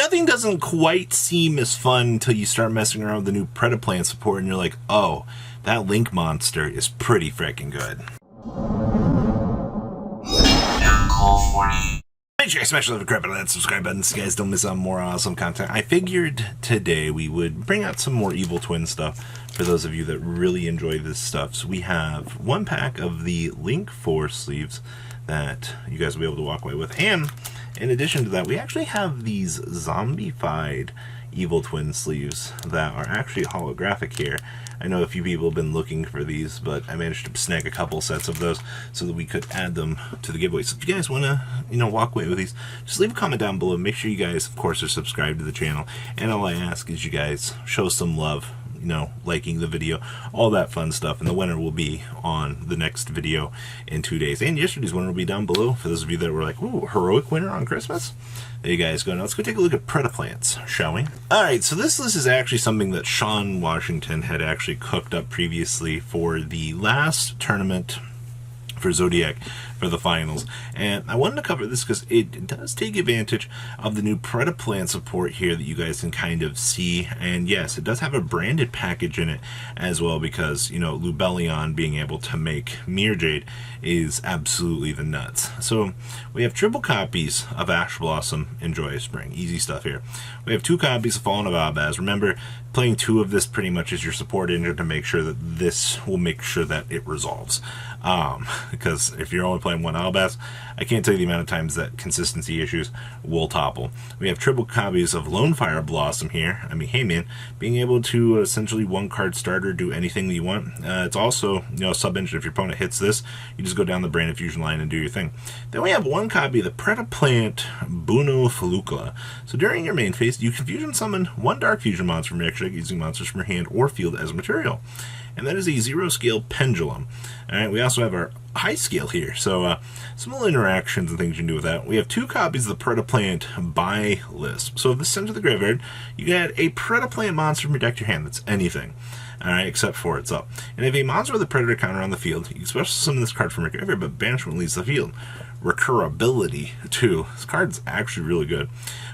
nothing doesn't quite seem as fun until you start messing around with the new Predaplant support and you're like, oh, that Link monster is pretty freaking good. Make sure you smash the crap out of that subscribe button so you guys don't miss out on more awesome content. I figured today we would bring out some more Evil Twin stuff for those of you that really enjoy this stuff. So we have one pack of the Link 4 sleeves that you guys will be able to walk away with. And in addition to that, we actually have these zombified Evil Twin sleeves that are actually holographic here. I know a few people have been looking for these, but I managed to snag a couple sets of those so that we could add them to the giveaway. So if you guys want to, walk away with these, just leave a comment down below. Make sure you guys, of course, are subscribed to the channel. And all I ask is you guys show some love, liking the video, all that fun stuff. And the winner will be on the next video in 2 days. And yesterday's winner will be down below for those of you that were like, ooh, heroic winner on Christmas. There you guys go. Now let's go take a look at Predaplants, shall we? Alright, so this list is actually something that Sean Washington had actually cooked up previously for the last tournament for Zodiac for the finals, and I wanted to cover this because it does take advantage of the new Predaplant support here that you guys can kind of see. And yes, it does have a branded package in it as well, because Lubellion being able to make Mirror Jade is absolutely the nuts. So we have triple copies of Ash Blossom and Joyous Spring, easy stuff here. We have 2 copies of Fallen of Albaz. Remember, playing 2 of this pretty much is your support engine to make sure that this will make sure that it resolves. Because if you're only playing 1 Albaz, I can't tell you the amount of times that consistency issues will topple. We have triple copies of Lone Fire Blossom here. I mean, hey man, being able to essentially 1-card starter, do anything that you want. It's also, sub-engine. If your opponent hits this, you just go down the Branded Fusion line and do your thing. Then we have 1 copy of the Predaplant Buno Felucla. So during your main phase, you can fusion summon 1 Dark Fusion monster from your extra deck using monsters from your hand or field as material. And that is a 0-scale pendulum. Alright, we also have our high scale here, so some little interactions and things you can do with that. We have 2 copies of the Predaplant by list. So if this sends to the graveyard, you can add a Predaplant monster from your deck to your hand. That's anything. Alright, except for it's up. And if a monster with a predator counter on the field, you can special summon this card from your graveyard, but banishment leaves the field. Recurability, too. This card's actually really good.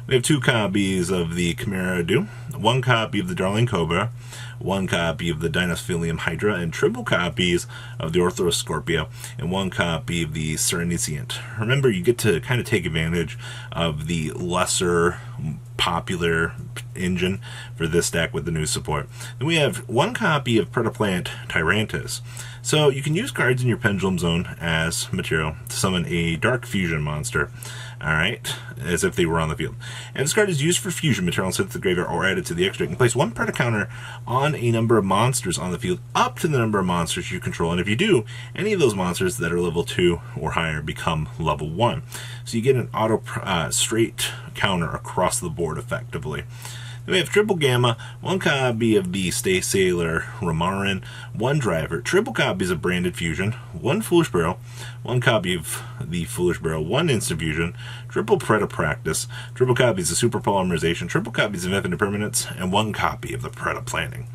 We have 2 copies of the Chimera Dew, 1 copy of the Darling Cobra, 1 copy of the Dinophilium Hydra, and triple copies of the Orthros Scorpio, and 1 copy of the Sereniciant. Remember, you get to kind of take advantage of the lesser popular engine for this deck with the new support. Then we have 1 copy of Predaplant Tyrantus. So you can use cards in your Pendulum Zone as material to summon a Dark Fusion monster, alright, as if they were on the field. And this card is used for fusion material and sent to the graveyard or added to the extra deck. You can place 1 Predator counter on a number of monsters on the field up to the number of monsters you control. And if you do, any of those monsters that are level 2 or higher become level 1. So you get an auto straight counter across the board effectively. Then we have triple gamma, 1 copy of the Stay Sailor Ramaran, 1 driver, triple copies of Branded Fusion, 1 Foolish Barrel, 1 copy of the Foolish Barrel, 1 Instant Fusion, triple Preda Practice, triple copies of Super Polymerization, triple copies of Infinite Permanence, and 1 copy of the Preda Planning.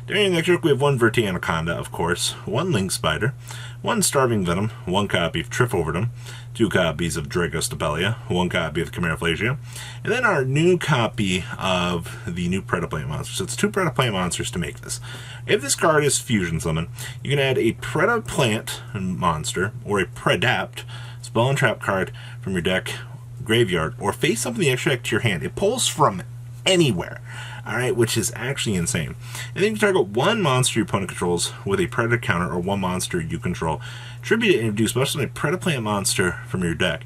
During the next trick, we have 1 Verti Anaconda, of course, 1 Link Spider, 1 Starving Venom, 1 copy of Trifoverdum, 2 copies of Dragostapelia, 1 copy of Chimera Phlagia, and then our new copy of the new Predaplant monster. So it's 2 Predaplant monsters to make this. If this card is Fusion Summon, you can add a Predaplant monster or a Predapt spell and trap card from your deck, graveyard, or face something in the extra deck to your hand. It pulls from anywhere. Alright, which is actually insane. And then you can target 1 monster your opponent controls with a Predator counter or 1 monster you control. Tribute it and do special a Predaplant monster from your deck.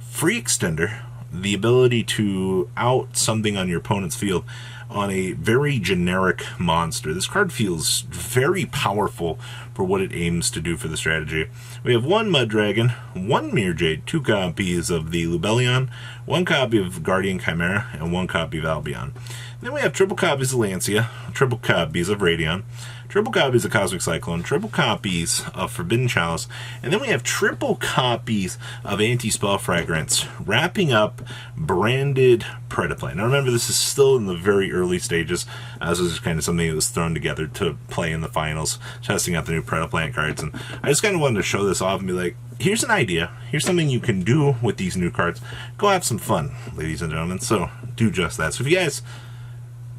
Free extender, the ability to out something on your opponent's field on a very generic monster. This card feels very powerful for what it aims to do for the strategy. We have 1 Mud Dragon, 1 Mirror Jade, 2 copies of the Lubellion, 1 copy of Guardian Chimera, and 1 copy of Albion. Then we have triple copies of Lancia, triple copies of Radion, triple copies of Cosmic Cyclone, triple copies of Forbidden Chalice, and then we have triple copies of Anti-Spell Fragrance, wrapping up branded Predaplant. Now remember, this is still in the very early stages, as this is kind of something that was thrown together to play in the finals, testing out the new Predaplant cards, and I just kind of wanted to show this off and be like, here's an idea, here's something you can do with these new cards. Go have some fun, ladies and gentlemen, so do just that. So if you guys,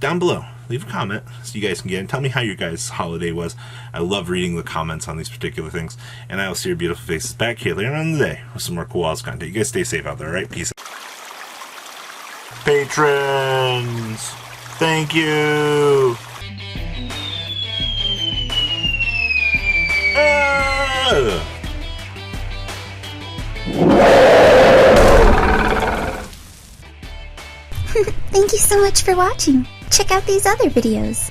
down below, leave a comment so you guys can get in. Tell me how your guys' holiday was. I love reading the comments on these particular things, and I will see your beautiful faces back here later on in the day with some more cool house content. You guys stay safe out there, alright? Peace out. Patrons, thank you. Thank you so much for watching. Check out these other videos.